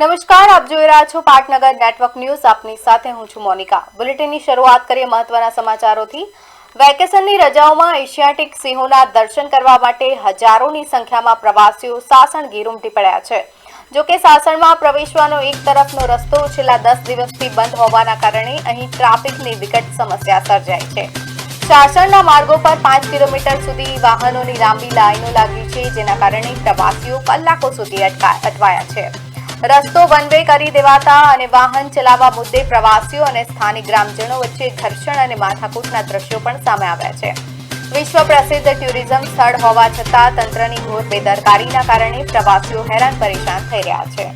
નમસ્કાર, આપ જોઈ રહ્યા છો પાટનગર નેટવર્ક ન્યૂઝ. આપની સાથે હું છું મોનિકા. બુલેટિનની શરૂઆત કરીએ મહત્વના સમાચારોથી. વેકેશનની રજાઓમાં એશિયાટિક સિંહોના દર્શન કરવા માટે હજારોની સંખ્યામાં પ્રવાસીઓ સાસણ ગીર ઉમટી પડ્યા છે. જોકે સાસણમાં પ્રવેશવાનો એક તરફનો રસ્તો છેલ્લા 10 દિવસથી બંધ હોવાના કારણે અહીં ટ્રાફિકની વિકટ સમસ્યા સર્જાઈ છે. સાસણના માર્ગો પર 5 કિલોમીટર સુધી વાહનોની લાંબી લાઈનો લાગી છે, જેના કારણે પ્રવાસીઓ કલાકો સુધી અટવાયા છે. રસ્તો વન વે કરી દેવાતા અને વાહન ચલાવવા મુદ્દે પ્રવાસીઓ અને સ્થાનિક ગ્રામજનો વચ્ચે ઘર્ષણ અને માથાકૂટના દ્રશ્યો પણ સામે આવ્યા છે. વિશ્વ પ્રસિદ્ધ ટુરિઝમ સ્થળ હોવા છતાં તંત્રની ઘોર બેદરકારીના કારણે પ્રવાસીઓ હેરાન પરેશાન થઈ રહ્યા છે.